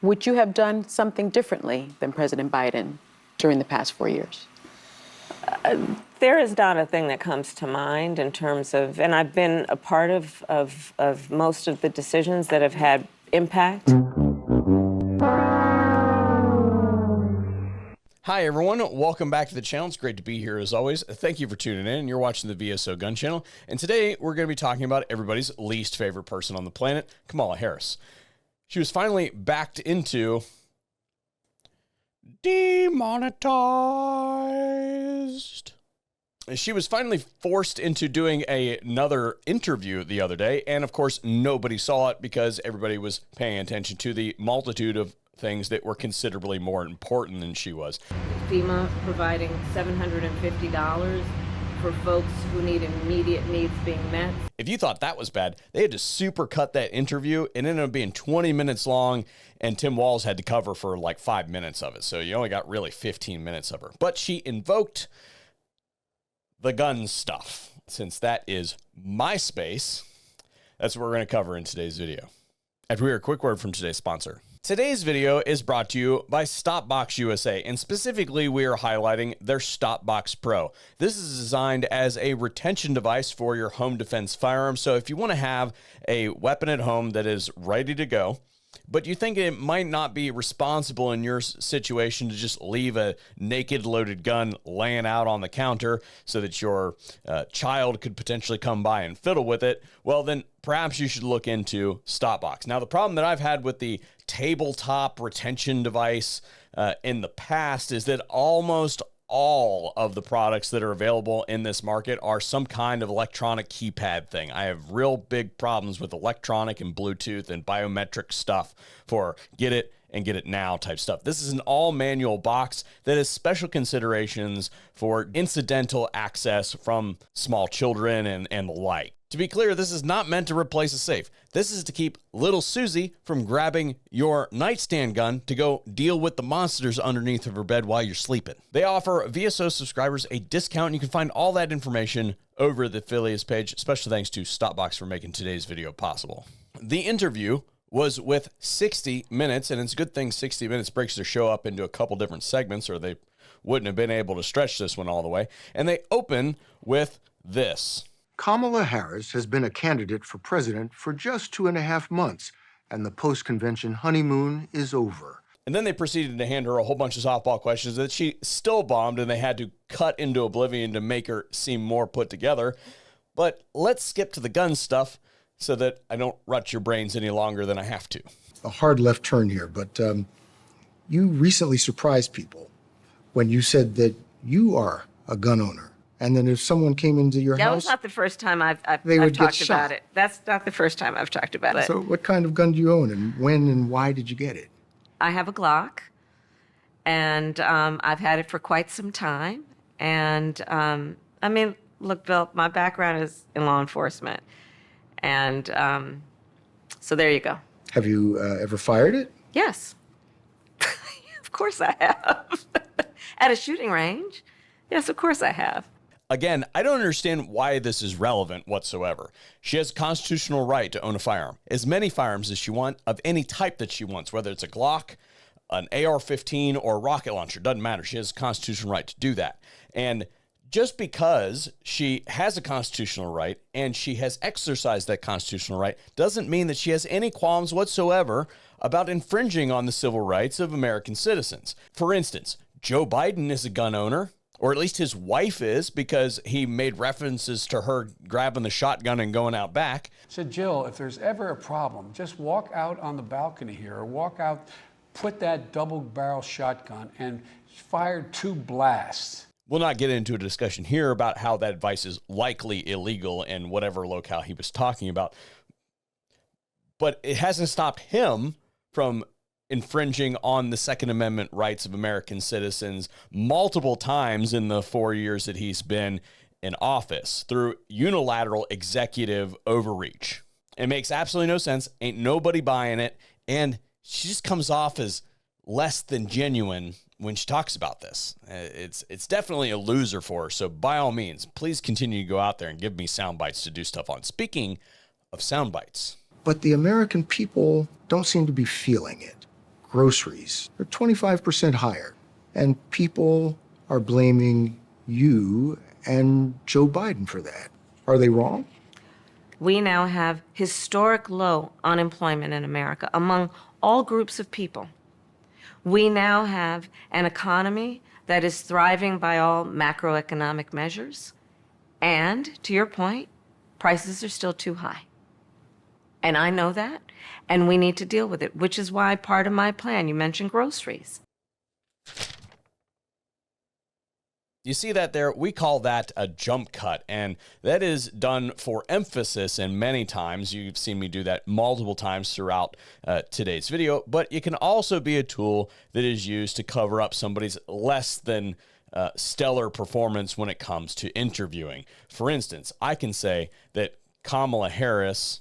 Would you have done something differently than President Biden during the past 4 years? There is not a thing that comes to mind in terms of, and I've been a part of most of the decisions that have had impact. Hi, everyone. Welcome back to the channel. It's great to be here as always. Thank you for tuning in. You're watching the VSO Gun Channel. And today we're going to be talking about everybody's least favorite person on the planet, Kamala Harris. She was finally backed into demonetized. She was finally forced into doing another interview the other day. And of course, nobody saw it because everybody was paying attention to the multitude of things that were considerably more important than she was. FEMA providing $750 for folks who need immediate needs being met. If you thought that was bad, they had to super cut that interview. It ended up being 20 minutes long, and Tim Walz had to cover for like 5 minutes of it. So you only got really 15 minutes of her. But she invoked the gun stuff. Since that is my space, that's what we're going to cover in today's video. After we hear a quick word from today's sponsor. Today's video is brought to you by StopBox USA, and specifically we are highlighting their StopBox Pro. This is designed as a retention device for your home defense firearms. So if you want to have a weapon at home that is ready to go, but you think it might not be responsible in your situation to just leave a naked loaded gun laying out on the counter so that your child could potentially come by and fiddle with it, well, then perhaps you should look into StopBox. Now, the problem that I've had with the tabletop retention device in the past is that almost all of the products that are available in this market are some kind of electronic keypad thing. I have real big problems with electronic and Bluetooth and biometric stuff for get it and get it now type stuff. This is an all manual box that has special considerations for incidental access from small children and the like. To be clear, this is not meant to replace a safe. This is to keep little Susie from grabbing your nightstand gun to go deal with the monsters underneath of her bed while you're sleeping. They offer VSO subscribers a discount, and you can find all that information over the affiliates page. Special thanks to StopBox for making today's video possible. The interview was with 60 Minutes, and it's a good thing 60 Minutes breaks their show up into a couple different segments, or they wouldn't have been able to stretch this one all the way. And they open with this. Kamala Harris has been a candidate for president for just 2.5 months, and the post-convention honeymoon is over. And then they proceeded to hand her a whole bunch of softball questions that she still bombed, and they had to cut into oblivion to make her seem more put together. But let's skip to the gun stuff so that I don't rut your brains any longer than I have to. A hard left turn here, but you recently surprised people when you said that you are a gun owner. And then if someone came into your house... That was not the first time I've would talked get about shot. it. That's not the first time I've talked about it. So what kind of gun do you own, and when and why did you get it? I have a Glock, and I've had it for quite some time. And I mean, look, Bill, my background is in law enforcement. And so there you go. Have you ever fired it? Yes. Of course I have. At a shooting range. Yes, of course I have. Again, I don't understand why this is relevant whatsoever. She has a constitutional right to own a firearm, as many firearms as she wants, of any type that she wants, whether it's a Glock, an AR-15, or a rocket launcher. Doesn't matter. She has a constitutional right to do that. And just because she has a constitutional right and she has exercised that constitutional right doesn't mean that she has any qualms whatsoever about infringing on the civil rights of American citizens. For instance, Joe Biden is a gun owner. Or at least his wife is, because he made references to her grabbing the shotgun and going out back. Said, Jill, if there's ever a problem, just walk out on the balcony here, or walk out, put that double-barrel shotgun and fire 2 blasts. We'll not get into a discussion here about how that advice is likely illegal in whatever locale he was talking about. But it hasn't stopped him from infringing on the Second Amendment rights of American citizens multiple times in the 4 years that he's been in office through unilateral executive overreach. It makes absolutely no sense. Ain't nobody buying it. And she just comes off as less than genuine when she talks about this. It's definitely a loser for her. So by all means, please continue to go out there and give me sound bites to do stuff on. Speaking of sound bites. But the American people don't seem to be feeling it. groceries are 25% higher. And people are blaming you and Joe Biden for that. Are they wrong? We now have historic low unemployment in America among all groups of people. We now have an economy that is thriving by all macroeconomic measures. And, to your point, prices are still too high. And I know that, and we need to deal with it, which is why part of my plan, you mentioned groceries. You see that there? We call that a jump cut, and that is done for emphasis, and many times you've seen me do that multiple times throughout today's video, but it can also be a tool that is used to cover up somebody's less than stellar performance when it comes to interviewing. For instance, I can say that Kamala Harris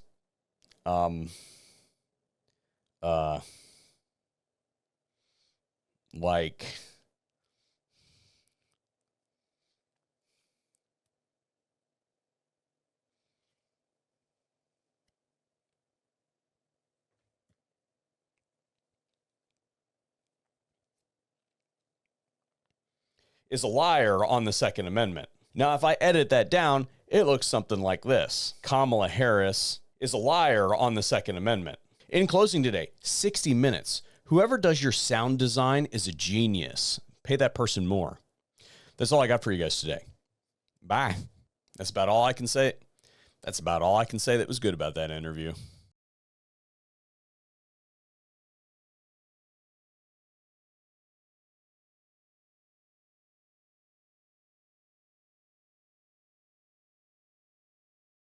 is a liar on the Second Amendment. Now, if I edit that down, it looks something like this. Kamala Harris is a liar on the Second Amendment. In closing today, 60 minutes. Whoever does your sound design is a genius. Pay that person more. That's all I got for you guys today. Bye. That's about all I can say. That's about all I can say that was good about that interview.